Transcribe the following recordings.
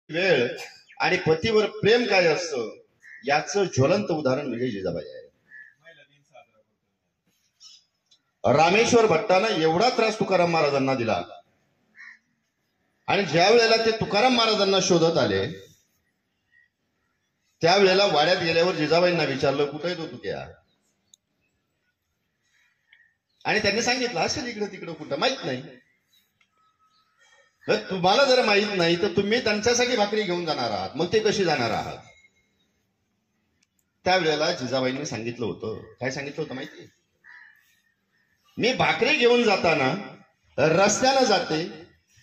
वेळ आणि पतीवर प्रेम काय असतं याचं ज्वलंत उदाहरण म्हणजे जिजाबाई आहे. रामेश्वर भट्टानं एवढा त्रास तुकाराम महाराजांना दिला आणि ज्या वेळेला ते तुकाराम महाराजांना शोधत आले त्यावेळेला वाड्यात गेल्यावर जिजाबाईंना विचारलं कुठे येतो तू क्या, आणि त्यांनी सांगितलं असेल इकडं तिकडं कुठं माहित नाही. तुम्हाला जर माहित नाही तर तुम्ही त्यांच्यासाठी भाकरी घेऊन जाणार आहात, मग ते कशी जाणार आहात. त्यावेळेला जिजाबाईंनी सांगितलं होतं, काय सांगितलं होतं माहिती, मी भाकरी घेऊन जाताना रस्त्यानं जाते,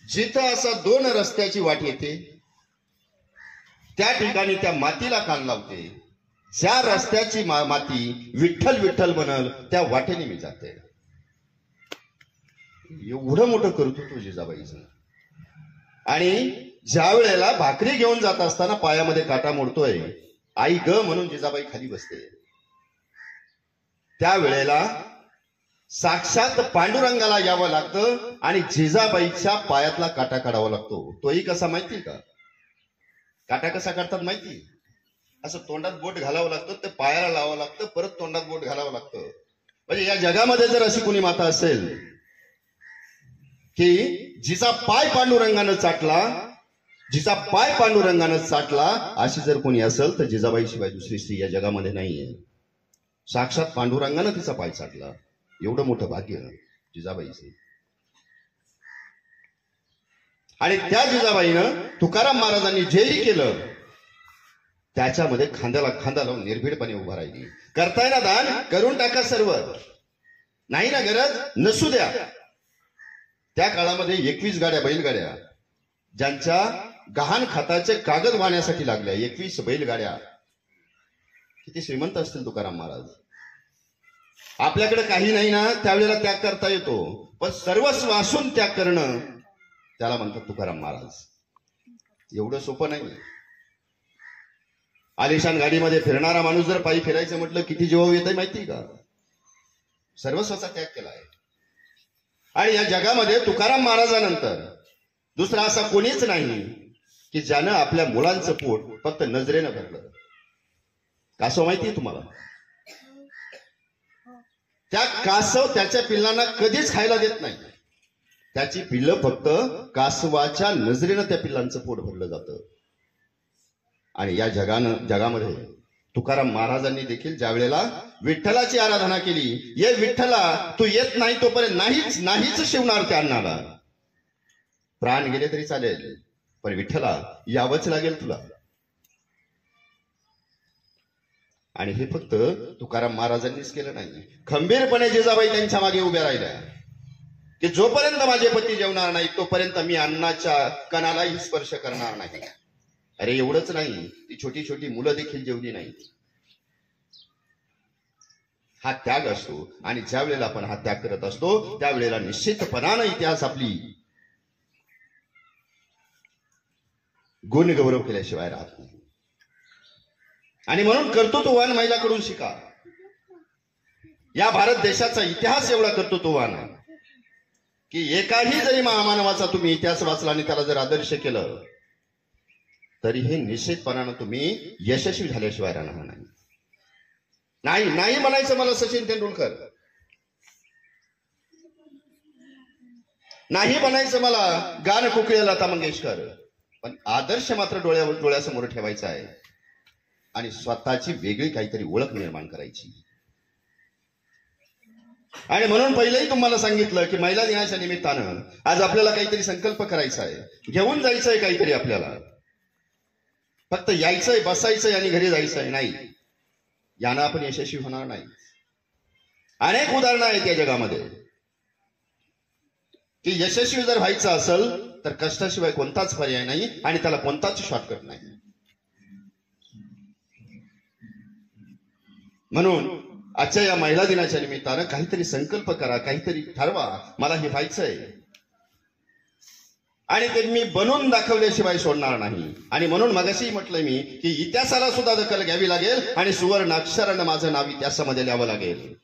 जिथं असं 2 रस्त्याची वाट येते त्या ठिकाणी त्या मातीला कान लावते, ज्या रस्त्याची माती विठ्ठल विठ्ठल बनल त्या वाटेने मी जाते. एवढं मोठं करतो तो जिजाबाईचं. आणि ज्या वेळेला भाकरी घेऊन जात असताना पायामध्ये काटा मोडतोय, आई ग म्हणून जिजाबाई खाली बसते, त्यावेळेला साक्षात पांडुरंगाला यावं लागतं आणि जिजाबाईच्या पायातला काटा काढावा लागतो. तोही कसा माहिती का, काटा कसा काढतात माहिती, असं तोंडात बोट घालावं लागतं, ते पायाला लावावं लागतं, परत तोंडात बोट घालावं लागतं. म्हणजे या जगामध्ये जर अशी कोणी माता असेल की जिचा पाय पांडुरंगानं चाटला, जिचा पाय पांडुरंगानं चाटला, अशी जर कोणी असेल तर जिजाबाई शिवाय दुसरी स्त्री या जगामध्ये नाहीये. साक्षात पांडुरंगानं तिचा पाय चाटला, एवढं मोठं भाग्य जिजाबाईचं. आणि त्या जिजाबाईनं तुकाराम महाराजांनी जेही केलं त्याच्यामध्ये खांद्याला खांदा लावून निर्भीडपणे उभा राहिली. करताय ना दान, करून टाका सर्व, नाही ना गरज, नसू द्या. त्या काळामध्ये 21 गाड्या बैलगाड्या ज्यांच्या गहाण खात्याचे कागद वाहण्यासाठी लागल्या, 21 बैलगाड्या. किती श्रीमंत असतील तुकाराम महाराज. आपल्याकडे काही नाही ना, त्यावेळेला त्याग करता येतो, पण सर्वस्व असून त्याग करणं त्याला म्हणतात तुकाराम महाराज. एवढं सोपं नाही. आलिशान गाडीमध्ये फिरणारा माणूस जर पायी फिरायचं म्हटलं किती जीवावर येतंय माहिती का. सर्वस्वाचा त्याग केलाय. आणि या जगामध्ये तुकाराम महाराजानंतर दुसरा असा कोणीच नाही की ज्यानं आपल्या मुलांचं पोट फक्त नजरेनं भरलं. कासव माहितीये तुम्हाला, त्या कासव त्याच्या पिल्लांना कधीच खायला देत नाही. त्याची पिल्लं फक्त कासवाच्या नजरेनं त्या पिल्लांचं पोट भरलं जातं. आणि या जगामध्ये तुकाराम महाराजांनी देखील ज्या वेळेला विठ्ठलाची आराधना केली, ये विठ्ठला तू येत नाही तोपर्यंत नाहीच नाहीच शिवणार त्या अन्नाला. प्राण गेले तरी चालेल, पण विठ्ठला यावंच लागेल तुला. आणि हे फक्त तुकाराम महाराजांनीच केलं नाही, खंबीरपणे जिजाबाई त्यांच्या मागे उभ्या राहिल्या की जोपर्यंत माझे पती जेवणार नाही तोपर्यंत मी अन्नाच्या कणालाही स्पर्श करणार नाही. अरे एवढंच नाही, ती छोटी छोटी मुलं देखील जेवली नाही. हा त्याग असतो. आणि ज्या वेळेला आपण हा त्याग करत असतो त्यावेळेला निश्चितपणानं इतिहास आपली गुण गौरव केल्याशिवाय राहत नाही. आणि म्हणून कर्तृत्ववान महिलाकडून शिका. या भारत देशाचा इतिहास एवढा कर्तृत्ववान आहे की एकाही जरी महामानवाचा तुम्ही इतिहास वाचला आणि त्याला जर आदर्श केलं तरी हे निश्चितपणानं तुम्ही यशस्वी झाल्याशिवाय राहणार नाही. नाही नाही म्हणायचं मला सचिन तेंडुलकर, नाही म्हणायचं मला गान कोकिळा लता मंगेशकर, पण आदर्श मात्र डोळ्यासमोर ठेवायचा आहे आणि स्वतःची वेगळी काहीतरी ओळख निर्माण करायची. आणि म्हणून पहिलेही तुम्हाला सांगितलं की महिला दिनाच्या निमित्तानं आज आपल्याला काहीतरी संकल्प करायचा आहे, घेऊन जायचंय काहीतरी आपल्याला. फक्त यायचंय, बसायचंय आणि घरी जायचंय नाही, यानं आपण यशस्वी होणार नाही. अनेक उदाहरणं आहेत या जगामध्ये की यशस्वी जर व्हायचं असेल तर कष्टाशिवाय कोणताच पर्याय नाही आणि त्याला कोणताच शॉर्टकट नाही. म्हणून आजच्या या महिला दिनाच्या निमित्तानं काहीतरी संकल्प करा, काहीतरी ठरवा, मला हे व्हायचंय आणि ते मी बनवून दाखवल्याशिवाय सोडणार नाही. आणि म्हणून मगाशी म्हटलंय मी की इतिहासाला सुद्धा दखल घ्यावी लागेल आणि सुवर्ण अक्षरानं माझं नाव इतिहासामध्ये लिहावं लागेल.